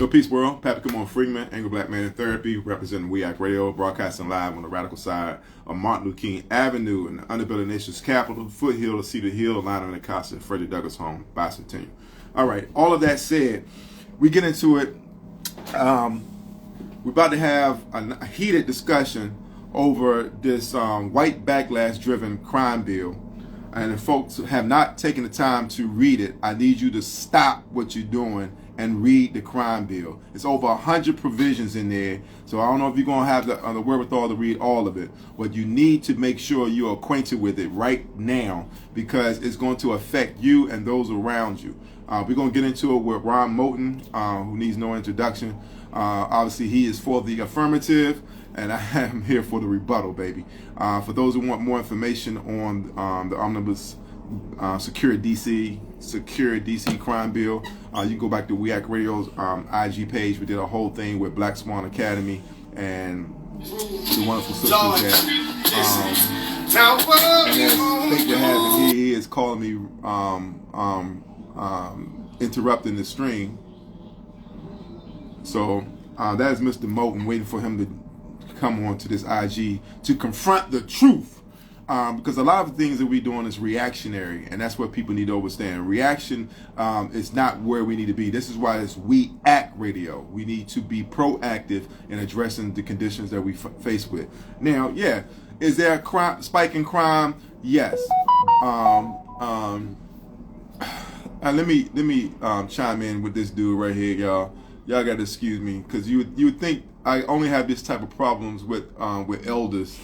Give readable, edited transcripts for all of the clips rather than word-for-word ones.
Yo, peace, world. Patrick Camon Freeman, Angry Black Man in Therapy, representing We Act Radio, broadcasting live on the radical side of Martin Luther King Avenue in the underbelly nation's capital, foothill of Cedar Hill, line of the Casa, Frederick Douglass home, bicentennial. All right, all of that said, we get into it. We're about to have a heated discussion over this white backlash-driven crime bill. And if folks have not taken the time to read it, I need you to stop what you're doing and read the crime bill. It's over 100 provisions in there, so I don't know if you're going to have the wherewithal to read all of it, but you need to make sure you're acquainted with it right now because it's going to affect you and those around you. We're going to get into it with Ron Moulton, who needs no introduction. Obviously, he is for the affirmative, and I am here for the rebuttal, baby. For those who want more information on the Omnibus Secure DC crime bill, you can go back to We Act Radio's IG page. We did a whole thing with Black Swan Academy and the wonderful sisters there. And as fate would have it, he is calling me interrupting the stream. So that is Mr. Moulton, waiting for him to come on to this IG to confront the truth. Because a lot of the things that we're doing is reactionary, and that's what people need to understand. Reaction is not where we need to be. This is why it's We Act Radio. We need to be proactive in addressing the conditions that we face with. Now, yeah, is there a spike in crime? Yes. Let me chime in with this dude right here, y'all. Y'all got to excuse me, because you would think I only have this type of problems with elders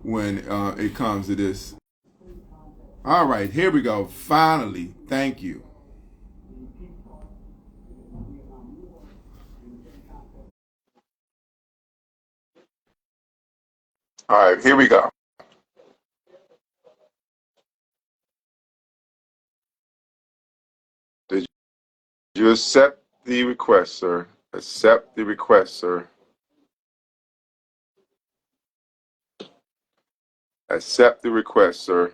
when it comes to this. All right, here we go. Finally, thank you. All right, here we go. Did you accept the request, sir? Accept the request, sir. Accept the request, sir.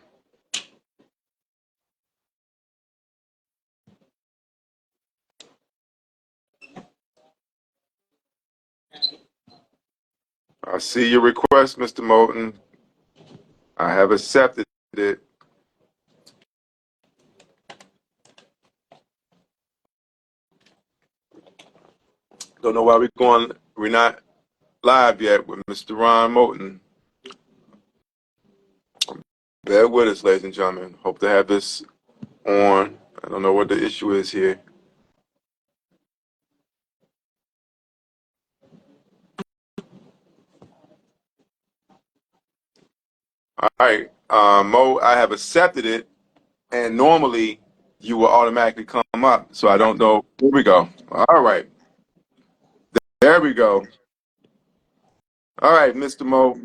I see your request, Mr. Moulton. I have accepted it. Don't know why we're not live yet with Mr. Ron Moulton. Bear with us, ladies and gentlemen. Hope to have this on. I don't know what the issue is here. All right, Mo, I have accepted it, and normally you will automatically come up, so I don't know. Here we go. All right, there we go. All right, Mr. Mo,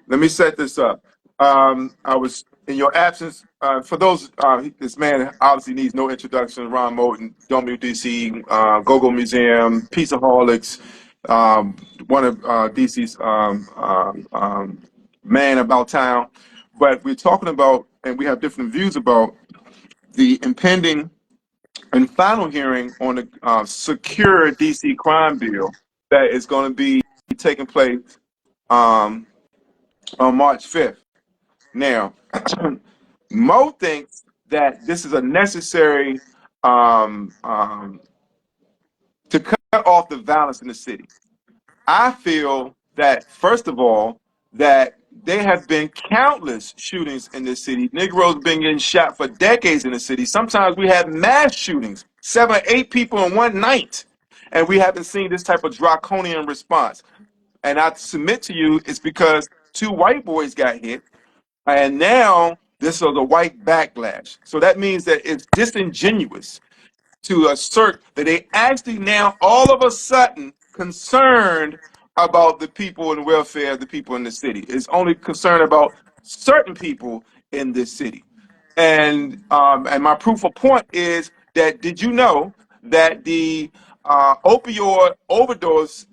let me set this up. I was in your absence. For those, this man obviously needs no introduction. Ron Moulton, WDC, Go-Go Museum, Pizzaholics, one of DC's man about town. But we're talking about, and we have different views about the impending and final hearing on the secure DC crime bill that is going to be taking place on March 5th. Now, Mo thinks that this is a necessary to cut off the violence in the city. I feel that, first of all, that there have been countless shootings in this city. Negroes been getting shot for decades in the city. Sometimes we have mass shootings, 7 or 8 people in one night, and we haven't seen this type of draconian response. And I submit to you, it's because 2 white boys got hit, and now this is a white backlash. So that means that it's disingenuous to assert that they actually now all of a sudden concerned about the people and welfare of the people in the city. It's only concerned about certain people in this city. And my proof of point is that, did you know that the opioid overdose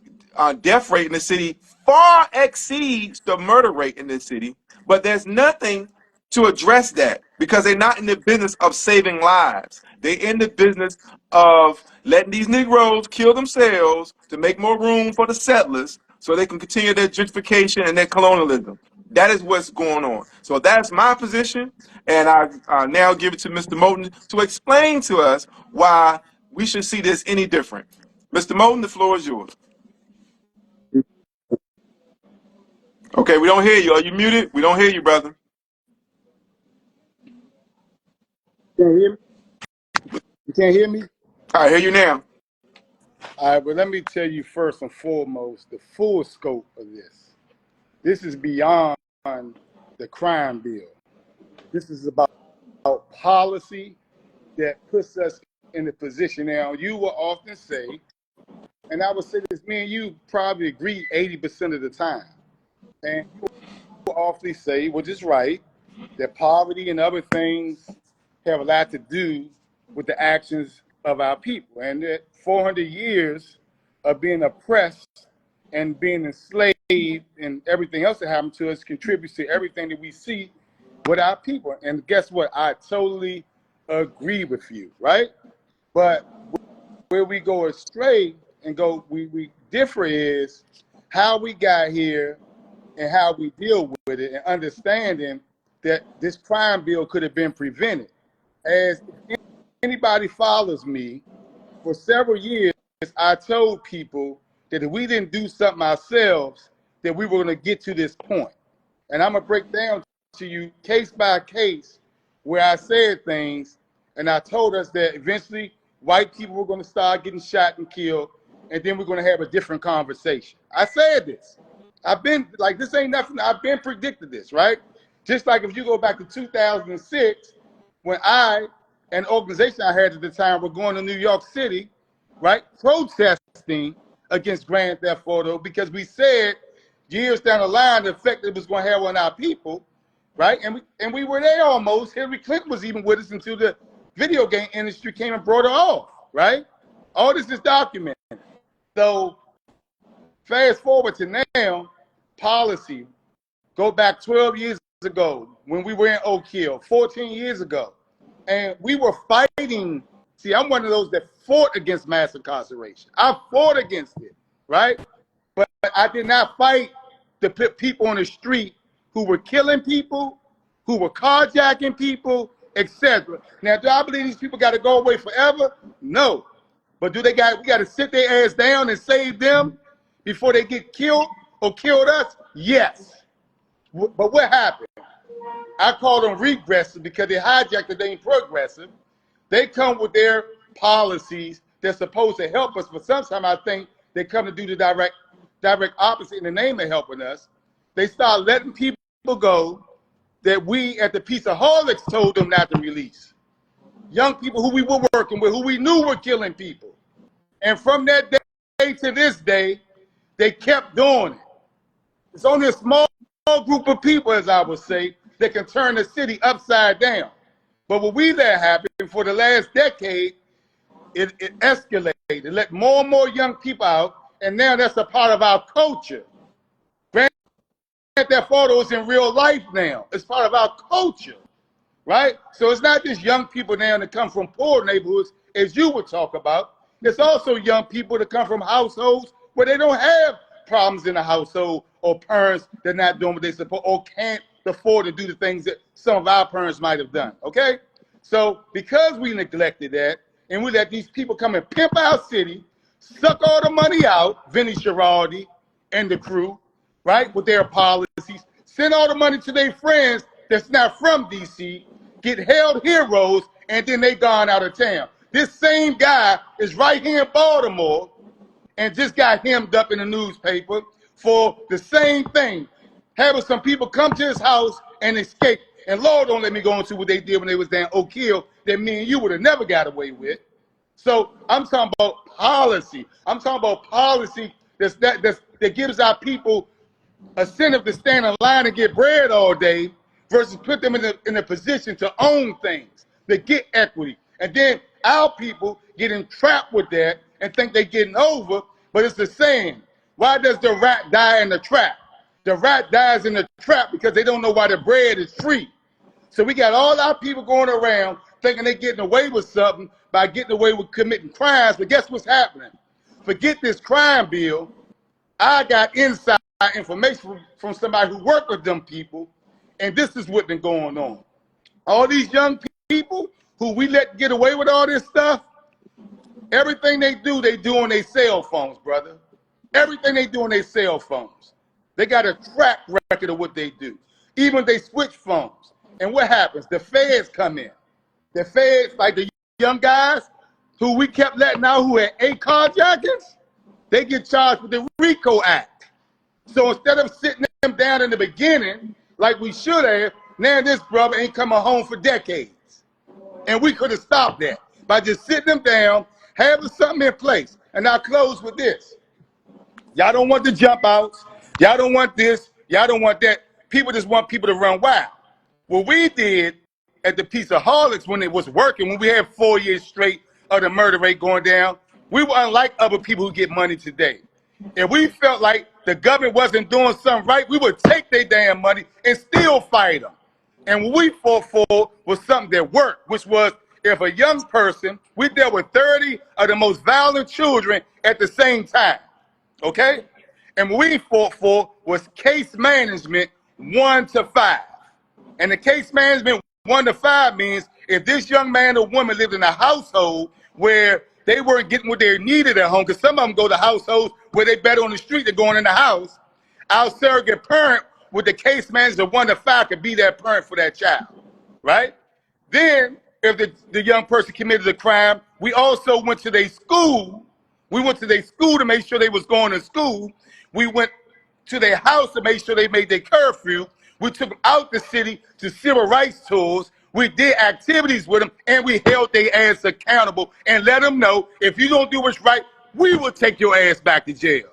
death rate in the city far exceeds the murder rate in this city? But there's nothing to address that because they're not in the business of saving lives. They're in the business of letting these Negroes kill themselves to make more room for the settlers so they can continue their gentrification and their colonialism. That is what's going on. So that's my position, and I now give it to Mr. Moten to explain to us why we should see this any different. Mr. Moten, the floor is yours. Okay, we don't hear you. Are you muted? We don't hear you, brother. You can't hear me? You can't hear me? I hear you now. All right, well, let me tell you first and foremost the full scope of this. This is beyond the crime bill. This is about policy that puts us in a position. Now, you will often say, and I would say this, me and you probably agree 80% of the time. And you will often say, which is right, that poverty and other things have a lot to do with the actions of our people. And that 400 years of being oppressed and being enslaved and everything else that happened to us contributes to everything that we see with our people. And guess what? I totally agree with you, right? But where we go astray and we differ is how we got here and how we deal with it, and understanding that this crime bill could have been prevented. As if anybody follows me, for several years, I told people that if we didn't do something ourselves, that we were going to get to this point. And I'm going to break down to you case by case where I said things, and I told us that eventually white people were going to start getting shot and killed, and then we're going to have a different conversation. I said this. I've been, like, this ain't nothing. I've been predicted this, right? Just like if you go back to 2006, when I and the organization I had at the time were going to New York City, right, protesting against Grand Theft Auto because we said years down the line the effect it was going to have on our people, right? And we were there almost. Hillary Clinton was even with us until the video game industry came and brought her off, right? All this is documented. So fast forward to now, policy. Go back 12 years ago when we were in Oak Hill, 14 years ago. And we were fighting. See, I'm one of those that fought against mass incarceration. I fought against it, right? But I did not fight the people on the street who were killing people, who were carjacking people, etc. Now, do I believe these people got to go away forever? No. But we got to sit their ass down and save them before they get killed or killed us? Yes. But what happened? I call them regressive because they hijacked the name progressive. They come with their policies that's supposed to help us, but sometimes I think they come to do the direct opposite in the name of helping us. They start letting people go that we at the Peaceaholics told them not to release. Young people who we were working with, who we knew were killing people. And from that day to this day, they kept doing it. It's only a small group of people, as I would say, that can turn the city upside down. But what we let happen for the last decade, it escalated. It let more and more young people out, and now that's a part of our culture. Grand Theft Auto is in real life now. It's part of our culture, right? So it's not just young people now that come from poor neighborhoods, as you would talk about. It's also young people that come from households where they don't have problems in the household, or parents that are not doing what they supposed, or can't afford to do the things that some of our parents might have done, okay? So because we neglected that, and we let these people come and pimp our city, suck all the money out, Vinny Girardi and the crew, right, with their policies, send all the money to their friends that's not from D.C., get held heroes, and then they gone out of town. This same guy is right here in Baltimore and just got hemmed up in the newspaper for the same thing, having some people come to his house and escape. And Lord don't let me go into what they did when they was down Oak Hill that me and you would have never got away with. So I'm talking about policy. I'm talking about policy that gives our people a incentive to stand in line and get bread all day versus put them in a position to own things, to get equity. And then our people get entrapped with that and think they're getting over, but it's the same. Why does the rat die in the trap? The rat dies in the trap because they don't know why the bread is free. So we got all our people going around thinking they're getting away with something, by getting away with committing crimes. But guess what's happening? Forget this crime bill. I got inside information from somebody who worked with them people, and this is what's been going on. All these young people who we let get away with all this stuff, everything they do on their cell phones, brother. Everything they do on their cell phones. They got a track record of what they do. Even they switch phones. And what happens? The feds come in. The feds, like the young guys who we kept letting out who had 8 carjackings, they get charged with the RICO Act. So instead of sitting them down in the beginning, like we should have, now this brother ain't coming home for decades. And we could have stopped that by just sitting them down, having something in place. And I'll close with this. Y'all don't want the jump outs. Y'all don't want this. Y'all don't want that. People just want people to run wild. What we did at the Piece of Harlots when it was working, when we had 4 years straight of the murder rate going down, we were unlike other people who get money today. If we felt like the government wasn't doing something right, we would take their damn money and still fight them. And what we fought for was something that worked, which was if a young person, we dealt with 30 of the most violent children at the same time, okay? And what we fought for was case management 1 to 5. And the case management 1 to 5 means if this young man or woman lived in a household where they weren't getting what they needed at home, because some of them go to households where they better on the street than going in the house, our surrogate parent with the case manager 1 to 5 could be that parent for that child, right? Then, if the young person committed a crime, we also went to their school. We went to their school to make sure they was going to school. We went to their house to make sure they made their curfew. We took them out the city to civil rights tours. We did activities with them, and we held their ass accountable and let them know, if you don't do what's right, we will take your ass back to jail.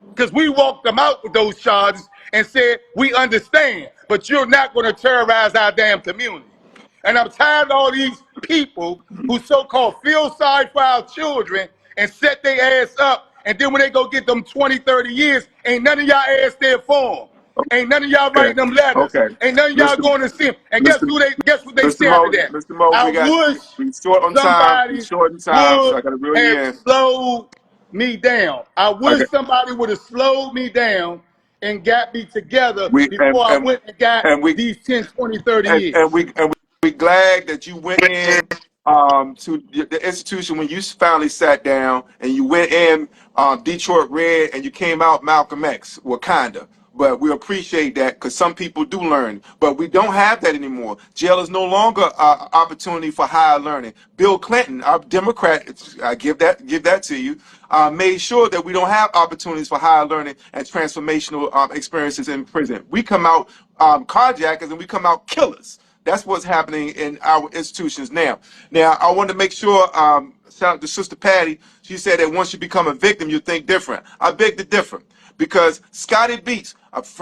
Because we walked them out with those charges and said, we understand, but you're not going to terrorize our damn community. And I'm tired of all these people who so-called feel sorry for our children and set their ass up, and then when they go get them 20, 30 years, ain't none of y'all ass there for them. Ain't none of y'all writing them letters. Okay. Ain't none of y'all going to see them. And guess what they Mr. say after that? Mr. Mo, I we short on time. We somebody short on time, so would I gotta reel you have in. slowed me down. I wish Okay. somebody would have slowed me down and got me together We before I went and got and we these 10, 20, 30 and, years. and we and we glad that you went in to the institution when you finally sat down and you went in Detroit Red and you came out Malcolm X, Wakanda. But we appreciate that because some people do learn, but we don't have that anymore. Jail is no longer an opportunity for higher learning. Bill Clinton, our Democrat, I give that to you, made sure that we don't have opportunities for higher learning and transformational experiences in prison. We come out carjackers and we come out killers. That's what's happening in our institutions now. Now, I want to make sure, shout out to Sister Patty. She said that once you become a victim, you think different. I beg to differ because Scotty Beats,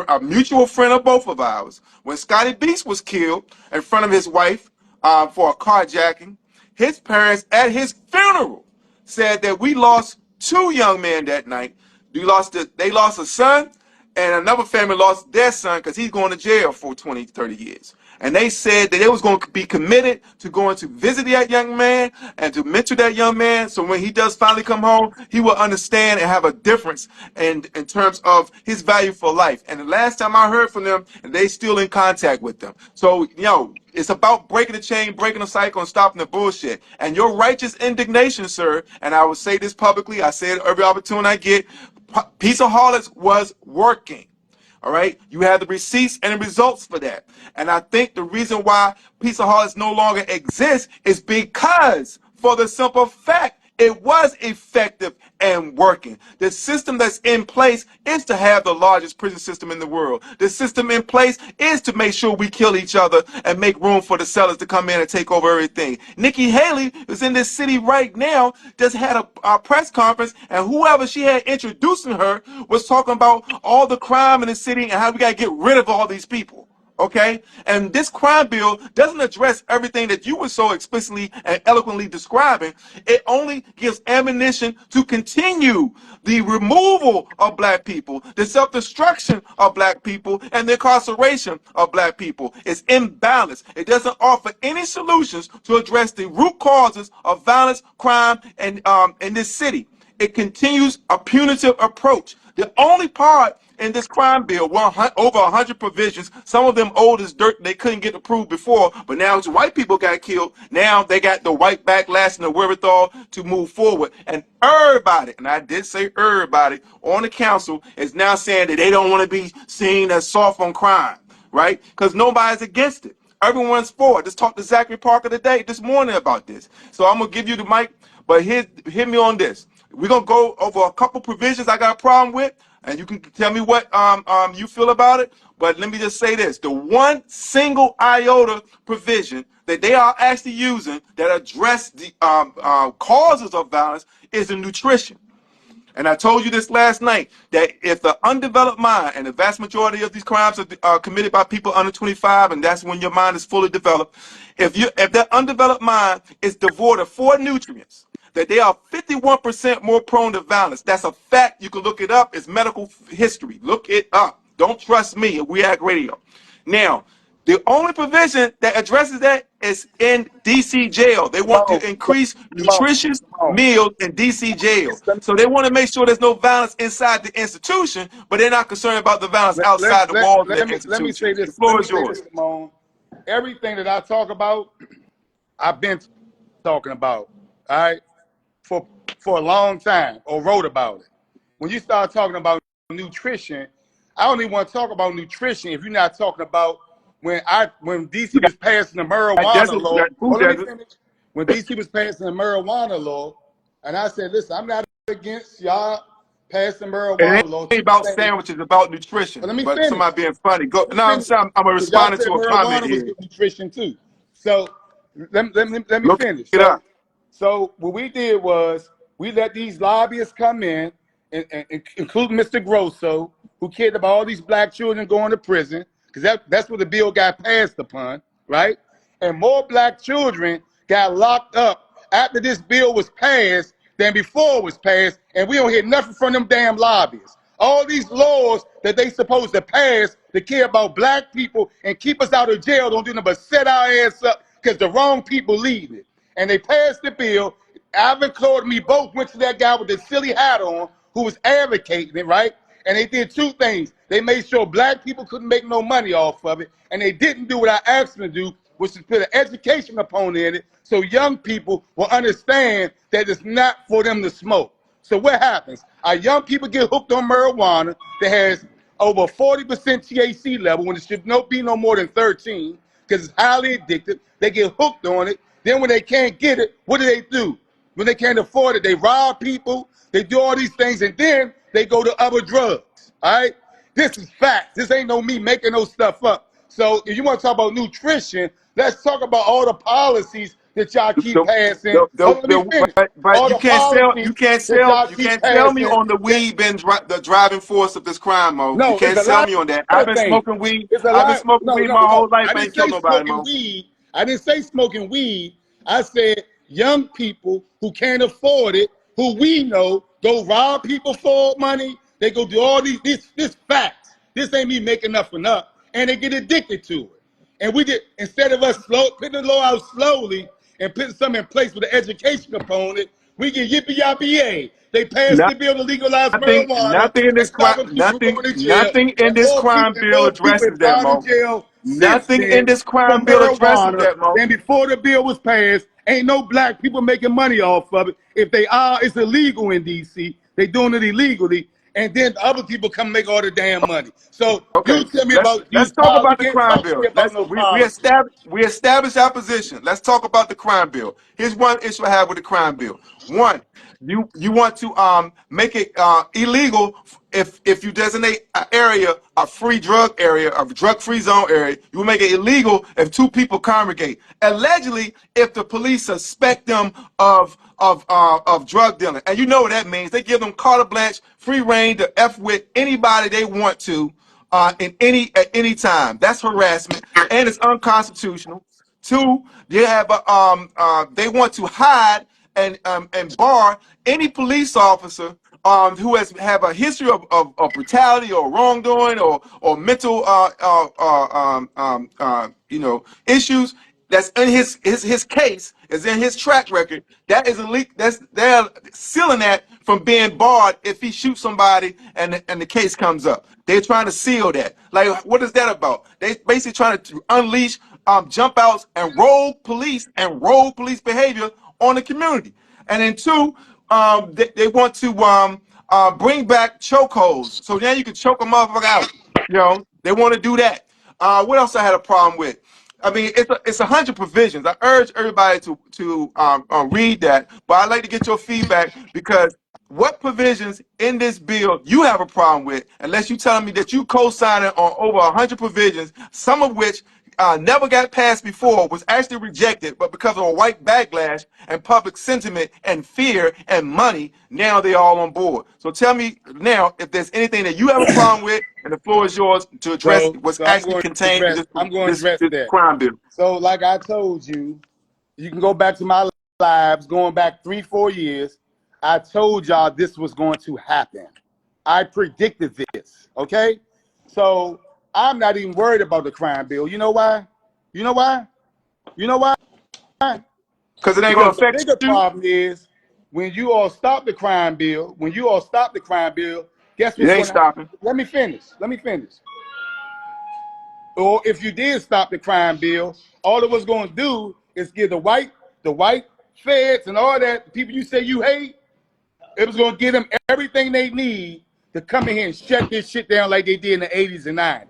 a mutual friend of both of ours, when Scotty Beats was killed in front of his wife for a carjacking, his parents at his funeral said that we lost 2 young men that night. They lost a son, and another family lost their son because he's going to jail for 20, 30 years. And they said that they was going to be committed to going to visit that young man and to mentor that young man. So when he does finally come home, he will understand and have a difference in terms of his value for life. And the last time I heard from them, they still in contact with them. So, it's about breaking the chain, breaking the cycle, and stopping the bullshit. And your righteous indignation, sir, and I will say this publicly, I say it every opportunity I get, Piece of Harlots was working. All right, you have the receipts and the results for that. And I think the reason why Piece of Harlots no longer exists is because, for the simple fact, it was effective and working. The system that's in place is to have the largest prison system in the world. The system in place is to make sure we kill each other and make room for the sellers to come in and take over everything. Nikki Haley is in this city right now, just had a press conference, and whoever she had introducing her was talking about all the crime in the city and how we got to get rid of all these people. Okay, and this crime bill doesn't address everything that you were so explicitly and eloquently describing. It only gives ammunition to continue the removal of black people, the self-destruction of black people, and the incarceration of black people. It's imbalanced. It doesn't offer any solutions to address the root causes of violence, crime, and in this city. It continues a punitive approach. The only part in this crime bill, over 100 provisions, some of them old as dirt, they couldn't get approved before, but now it's white people got killed. Now they got the white backlash and the wherewithal to move forward. And everybody, and I did say everybody, on the council is now saying that they don't want to be seen as soft on crime, right? Because nobody's against it. Everyone's for it. Just talked to Zachary Parker this morning about this. So I'm going to give you the mic, but hit me on this. We're gonna go over a couple provisions I got a problem with, and you can tell me what you feel about it. But let me just say this: the one single iota provision that they are actually using that address the causes of violence is the nutrition. And I told you this last night, that if the undeveloped mind, and the vast majority of these crimes are committed by people under 25, and that's when your mind is fully developed, if that undeveloped mind is devoid of 4 nutrients, that they are 51% more prone to violence. That's a fact. You can look it up. It's medical history. Look it up. Don't trust me. We Act Radio. Now, the only provision that addresses that is in DC jail. They want Simone, to increase Simone, nutritious Simone. meals in DC jail. Let, So they want to make sure there's no violence inside the institution, but they're not concerned about the violence let, let, outside the let, walls of the let me institution. say The this. Let floor me is say this, yours. Simone. Everything that I talk about, I've been talking about, all right, for a long time, or wrote about it. When you start talking about nutrition, I don't even want to talk about nutrition if you're not talking about when We DC was passing the got marijuana desert, we law. got food Oh, let me desert. finish. When DC was passing the marijuana law, and I said, listen, I'm not against y'all passing And it marijuana law ain't to about say, sandwiches, it's about but nutrition. let me But finish. somebody being funny. Go. Let me No, finish. I'm Because y'all responding said to a comment marijuana was here. good nutrition too. So let me Look finish. it up. So what we did was we let these lobbyists come in, and including Mr. Grosso, who cared about all these black children going to prison, because that's what the bill got passed upon, right? And more black children got locked up after this bill was passed than before it was passed, and we don't hear nothing from them damn lobbyists. All these laws that they supposed to pass to care about black people and keep us out of jail don't do nothing but set our ass up because the wrong people lead it. And they passed the bill. Alvin, Claude, and me both went to that guy with the silly hat on who was advocating it, right? And they did 2 things. They made sure black people couldn't make no money off of it, and they didn't do what I asked them to do, which is put an education component in it so young people will understand that it's not for them to smoke. So what happens? Our young people get hooked on marijuana that has over 40% THC level when it should be no more than 13 because it's highly addictive. They get hooked on it. Then when they can't get it, what do? When they can't afford it, they rob people, they do all these things, and then they go to other drugs. All right? This is facts. This ain't no me making no stuff up. So if you want to talk about nutrition, let's talk about all the policies that y'all keep passing. Hold on, let me finish. But All you the can't sell policies that y'all you keep can't sell me passing. on the That, weed being the driving force of this crime, Mo. You no, it's can't a sell lot me on that. of things. It's a I've been lot. smoking No, weed no, my no. whole life. I I didn't ain't killed say nobody, smoking Mo. weed. I didn't say smoking weed. I said young people who can't afford it, who we know go rob people for money. They go do all this facts. This ain't me making nothing up, and they get addicted to it. And we did, instead of us putting the law out slowly and putting something in place with an education component, we get yippee yappee yay. They passed the bill to legalize marijuana Nothing in and this crime, stopping people going to jail, nothing in and this crime bill more people addresses have that, gone to Mo. jail since Nothing in then this for crime bill addresses marijuana that, Mo. than before the bill was passed. Ain't no black people making money off of it. If they are, it's illegal in DC. They doing it illegally, and then the other people come make all the damn money. So Okay, you tell me let's about these let's talk policies. about You the can't crime talk to me bill. about no policies. We establish our position. Let's talk about the crime bill. Here's one issue I have with the crime bill. One, you want to make it illegal if you designate an area, a free drug area, a drug free zone area. You will make it illegal if 2 people congregate. Allegedly, if the police suspect them of drug dealing, and you know what that means. They give them carte blanche, free reign to f with anybody they want to. at any time. That's harassment, and it's unconstitutional. Two, they want to hide and bar any police officer who has have a history of brutality or wrongdoing or mental issues. That's in his case, is in his track record. That is a leak. They're sealing that from being barred if he shoots somebody and the case comes up. They're trying to seal that. Like, what is that about? They basically trying to unleash jump outs and rogue police behavior on the community. And then two, they want to bring back chokeholds. So now you can choke a motherfucker out. They want to do that. What else I had a problem with? I mean, it's 100 provisions. I urge everybody to read that, but I'd like to get your feedback because what provisions in this bill you have a problem with, unless you telling me that you co-signing on over 100 provisions, some of which never got passed before, was actually rejected, but because of a white backlash and public sentiment and fear and money, now they're all on board. So tell me now if there's anything that you have a problem with, and the floor is yours to address what's So I'm actually going to contained in address. I'm going to address this that. crime bill. So, like I told you, you can go back to my lives, going back 3-4 years. I told y'all this was going to happen. I predicted this. Okay, so I'm not even worried about the crime bill. You know why? You know why? You know why? Because it ain't going Because to the affect bigger you. problem is when you all stop the crime bill. When you all stop the crime bill, guess It what's ain't going to happen? stopping. Let me finish. Or if you did stop the crime bill, all it was going to do is give the white feds and all that people you say you hate, it was going to give them everything they need to come in here and shut this shit down like they did in the 80s and 90s.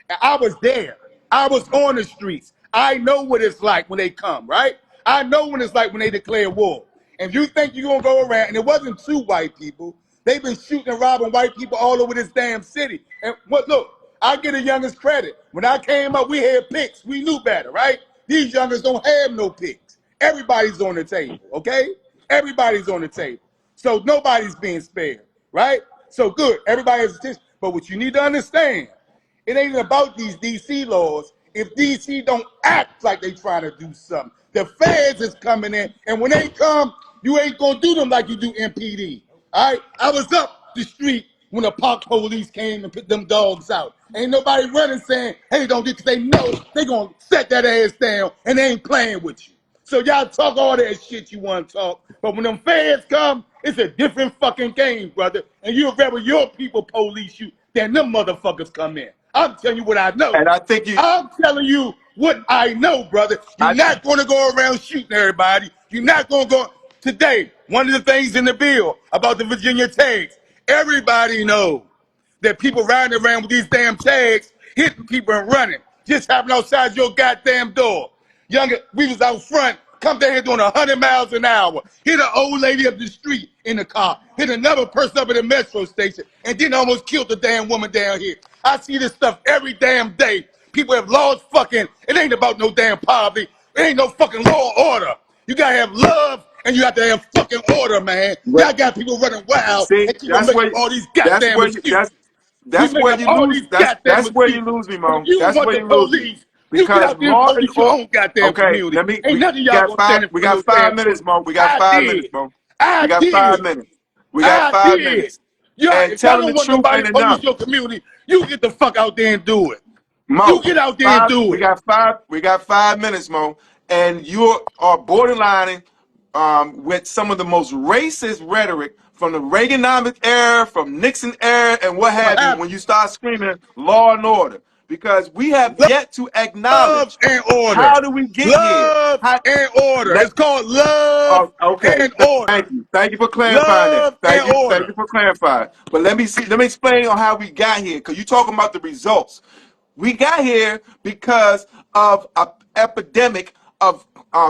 And I was there. I was on the streets. I know what it's like when they come, right? I know what it's like when they declare war. And you think you're going to go around, and it wasn't two white people. They've been shooting and robbing white people all over this damn city. And look, I get the youngest credit. When I came up, we had picks. We knew better, right? These youngers don't have no picks. Everybody's on the table, okay? Everybody's on the table. So nobody's being spared, right? So good. Everybody has attention. But what you need to understand, it ain't about these DC laws if DC don't act like they trying to do something. The feds is coming in, and when they come, you ain't gonna do them like you do MPD. All right? I was up the street when the park police came and put them dogs out. Ain't nobody running saying, hey, don't do, because they know they gonna set that ass down and they ain't playing with you. So y'all talk all that shit you want to talk, but when them feds come, it's a different fucking game, brother. And you'd rather your people police you than them motherfuckers come in. I'm telling you what I know. And I think you, I'm telling you what I know, brother. You're I, not going to go around shooting everybody. You're not going to go. Today, one of the things in the bill about the Virginia tags, everybody knows that people riding around with these damn tags, hitting people and running, just happened outside your goddamn door. Younger, we was out front, come down here doing 100 miles an hour, hit an old lady up the street in the car, hit another person up at the metro station, and then almost killed the damn woman down here. I see this stuff every damn day. People have lost fucking, it ain't about no damn poverty. It ain't no fucking law or order. You gotta have love and you have to have fucking order, man. but Y'all got people running wild see, and keep on making up all these that's goddamn where you, excuses. You that's make where up you all lose. these goddamn That's where you excuses. lose me, But if Mo. you That's want where the you lose me police, you get because out there and law and police your order. own goddamn Okay, community. Ain't none of y'all gonna stand in We front got of no damn 5 minutes, police. Mo. We got I 5 minutes, did. Mo. We I got five did. minutes. We got I 5 minutes. did. Y'all, And if y'all telling the don't want truth nobody ain't to police enough. your community, you get the fuck out there and do it. You Mo, get out there and do it. we got 5 minutes, Mo, and you are borderlining with some of the most racist rhetoric from the Reaganomics era, from Nixon era, and what What have you, when happened? you start screaming law and order. Because we have yet to Love acknowledge and order. how do we get here? Love How, and order. let, It's called love okay, and thank order. you. Thank you for clarifying that. Love and Thank order. you for clarifying. But let me explain on how we got here, because you're talking about the results. We got here because of an epidemic of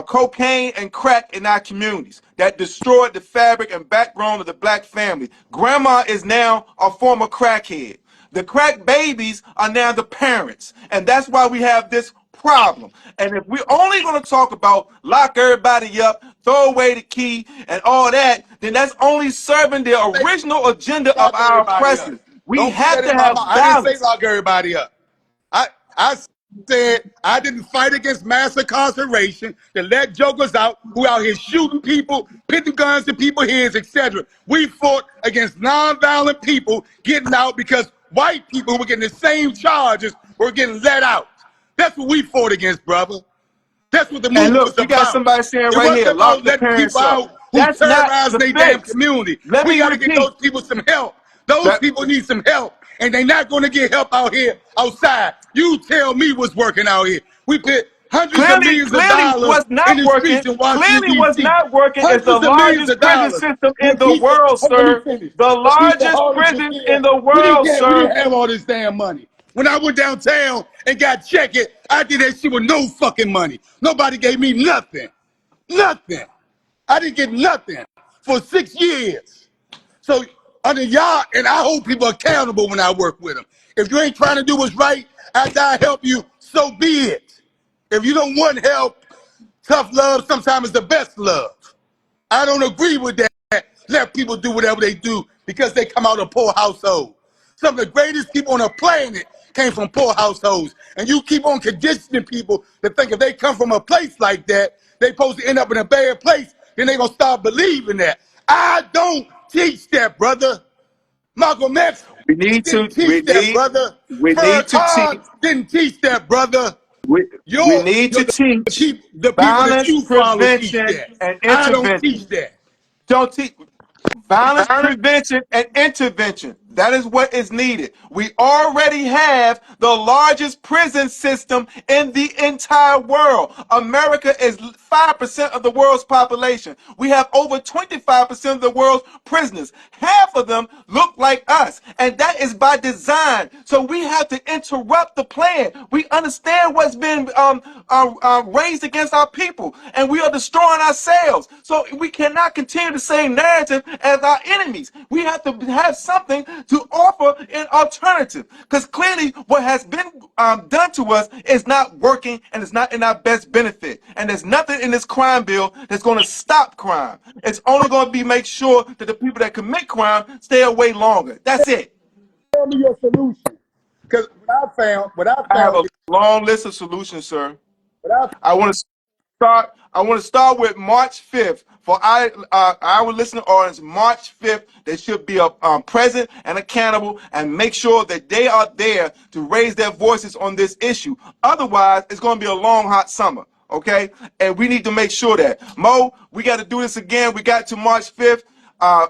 cocaine and crack in our communities that destroyed the fabric and backbone of the black family. Grandma is now a former crackhead. The crack babies are now the parents. And that's why we have this problem. And if we're only going to talk about lock everybody up, throw away the key, and all that, then that's only serving the Say, original agenda of lock our everybody up. oppressors. We Don't put have that to in my have mouth. I didn't say balance. lock everybody up. I said I didn't fight against mass incarceration to let jokers out who out here shooting people, putting guns to people's heads, etc. We fought against nonviolent people getting out because white people who were getting the same charges were getting let out. That's what we fought against, brother. That's what the And movement look, was you got about. somebody saying It right wasn't here, lock about the letting people parents up. out who That's not terrorizing the their damn fix. community. Let We me got to get repeat. those people some help. Those That people need some help, and they're not going to get help out here outside. You tell me what's working out here. We put hundreds of millions of clearly dollars what's in not the working, streets in Washington, clearly what's D.C. not working is the Hundreds of millions largest of prison dollars system in to the keep it. world, Let me sir. finish. The To keep the largest homeless in prison here. in the world, We sir. didn't have all this damn money. When I went downtown and got checked, I did that shit with no fucking money. Nobody gave me nothing. Nothing. I didn't get nothing for 6 years. So under y'all, and I hold people accountable when I work with them. If you ain't trying to do what's right after I help you, so be it. If you don't want help, tough love sometimes is the best love. I don't agree with that. Let people do whatever they do because they come out of poor households. Some of the greatest people on the planet came from poor households. And you keep on conditioning people to think if they come from a place like that, they supposed to end up in a bad place, then they going to start believing that. I don't teach that, brother. Malcolm X We need to, didn't teach that, brother. we need to Farrakhan teach, didn't teach that, brother. we need to teach The people that violence you follow teach prevention that. and I don't intervention. teach that. Don't teach violence prevention and intervention. That is what is needed. We already have the largest prison system in the entire world. America is 5% of the world's population. We have over 25% of the world's prisoners. Half of them look like us, and that is by design. So we have to interrupt the plan. We understand what's been raised against our people, and we are destroying ourselves. So we cannot continue the same narrative as our enemies. We have to have something to offer an alternative, because clearly what has been done to us is not working and it's not in our best benefit. And there's nothing in this crime bill that's going to stop crime. It's only going to be make sure that the people that commit crime stay away longer. That's it. Tell me your solution. Because what I I have found a is, long list of solutions, sir. what I I want to start. I want to start with March 5th. For our listening audience, March 5th, they should be present and accountable and make sure that they are there to raise their voices on this issue. Otherwise, it's going to be a long, hot summer. Okay, and we need to make sure that Mo, we got to do this again. We got to March 5th.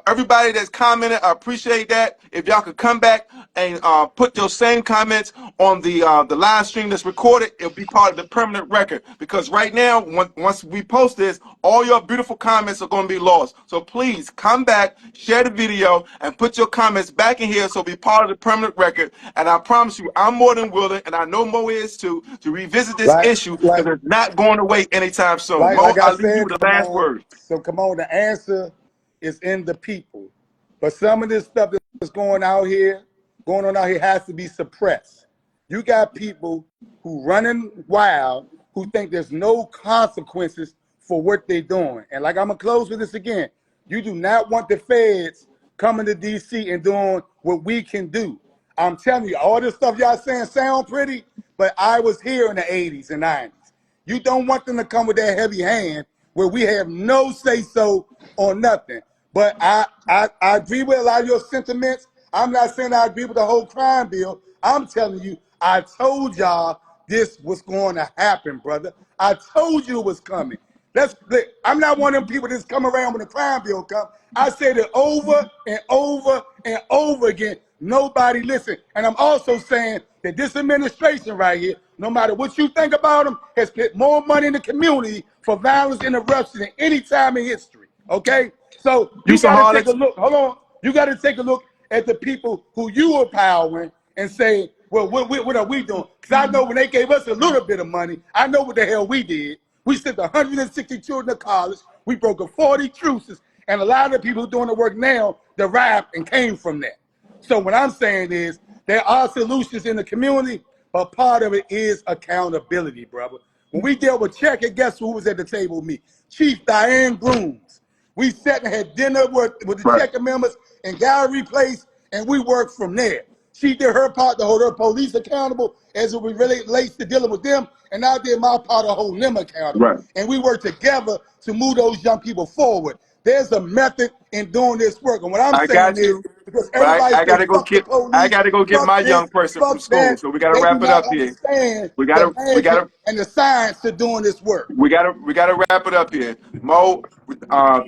Everybody that's commented, I appreciate that. If y'all could come back and put your same comments on the live stream that's recorded, it'll be part of the permanent record. Because right now, once we post this, all your beautiful comments are going to be lost. So please come back, share the video, and put your comments back in here so it'll be part of the permanent record. And I promise you, I'm more than willing, and I know Mo is too, to revisit this like issue like because it's not going away anytime soon. Mo, like I I'll leave you said, with the come last on. word. So come on, the answer is in the people. But some of this stuff that's going on out here has to be suppressed. You got people who running wild who think there's no consequences for what they're doing. And like I'm gonna close with this again. You do not want the feds coming to DC and doing what we can do. I'm telling you, all this stuff y'all saying sound pretty, but I was here in the 80s and 90s. You don't want them to come with that heavy hand where we have no say so on nothing. But I agree with a lot of your sentiments. I'm not saying I agree with the whole crime bill. I'm telling you, I told y'all this was going to happen, brother. I told you it was coming. I'm not one of them people that's come around when the crime bill comes. I said it over and over and over again. Nobody listened. And I'm also saying that this administration right here, no matter what you think about them, has put more money in the community for violence interruption than any time in history. Okay? So you Houston got to take a Hornets. look. Hold on. You got to take a look at the people who you are empowering and say, well, what are we doing? Because I know when they gave us a little bit of money, I know what the hell we did. We sent 160 children to college. We broke up 40 truces. And a lot of the people who are doing the work now derived and came from that. So what I'm saying is there are solutions in the community, but part of it is accountability, brother. When we dealt with Checker, guess who was at the table with me? Chief Diane Grooms. We sat and had dinner with the Right. Checker members in Gallery Place, and we work from there. She did her part to hold her police accountable as it relates to dealing with them, and I did my part to hold them accountable. Right. And we work together to move those young people forward. There's a method in doing this work, and what I'm I saying got is, you, because but everybody I say gotta go fuck the get I police, gotta go get fuck my young this, person from fuck school. that, So we gotta they do wrap it not up here. understand We the gotta we magic gotta and the science to doing this work. we gotta wrap it up here. Mo,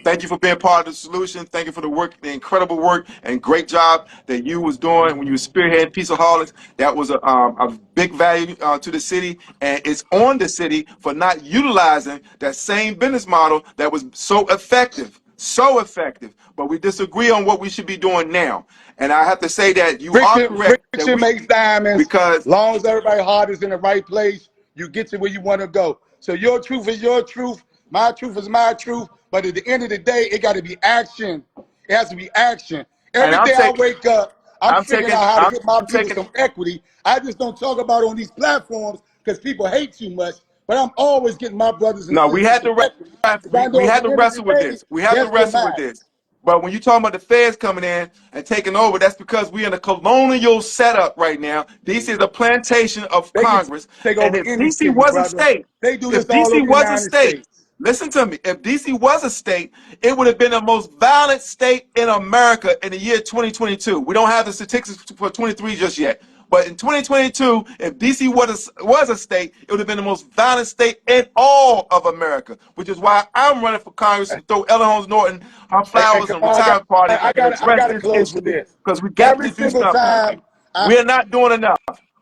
thank you for being part of the solution. Thank you for the work, the incredible work and great job that you was doing when you were spearheading Peaceaholics. That was a big value to the city, and it's on the city for not utilizing that same business model that was so effective. So effective, but we disagree on what we should be doing now. And I have to say that you are correct that Friction makes diamonds. because Long as everybody's heart is in the right place, you get to where you want to go. So your truth is your truth. My truth is my truth. But at the end of the day, it got to be action. It has to be action. and Every day I wake up, I'm I'm figuring taking out how to I'm get my people taking some equity. I just don't talk about it on these platforms because people hate too much. But I'm always getting my brothers and no, we sisters had some to equity. Because I we know at had the to end of the wrestle with day, this. We have to that's what wrestle with matters. this. But when you talking about the feds coming in and taking over, that's because we're in a colonial setup right now. DC is a plantation of They can Congress. take And over if any DC city, was a brother. state, They do if this all DC over the was a United state, States. listen to me. If DC was a state, it would have been the most violent state in America in the year 2022. We don't have the statistics for 23 just yet. But in 2022, if DC was a state, it would have been the most violent state in all of America, which is why I'm running for Congress to throw Ellen Holmes Norton her And flowers come and on, retirement party I and got, I address got to this close with issue this. because we got Every to do single something. time I, We're not doing enough.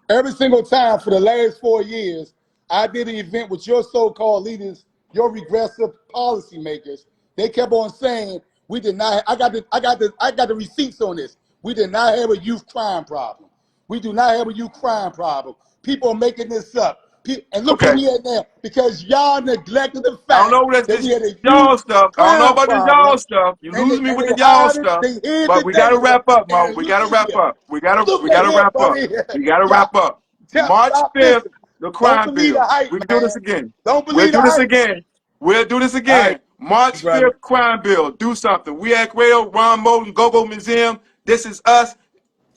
Every single time for the last 4 years, I did an event with your so-called leaders, your regressive policymakers. They kept on saying we did not. I got the receipts on this. We did not have a youth crime problem. We do not have a youth crime problem. People are making this up. And look where Okay. we at now because y'all neglected the I don't fact know if that's that we this had a youth y'all stuff. I don't know crime about this y'all problem, stuff. You and lose they me and with they the y'all hid it. stuff. They hid But the we gotta data. wrap up, Mo. And We look gotta at wrap here. up. Look We at gotta here, wrap up. buddy. We gotta Yeah. wrap up. March Stop. 5th, Listen. the Don't crime believe the bill. hype, We can do this man. again. Don't We'll believe the do this hype. again. We'll do this All right, again. March brother. 5th, crime bill. Do something. We at Radio Ron Moulton, Go-Go Museum. This is us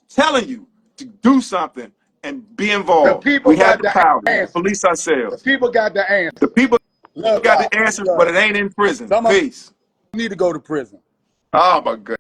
telling you to do something and be The involved. people We have got the the power to answers. police The ourselves. people got the The answers. people Love got y'all. the Much answers, but love. it ain't in prison. Some of them Peace. need to go to prison. Oh my God.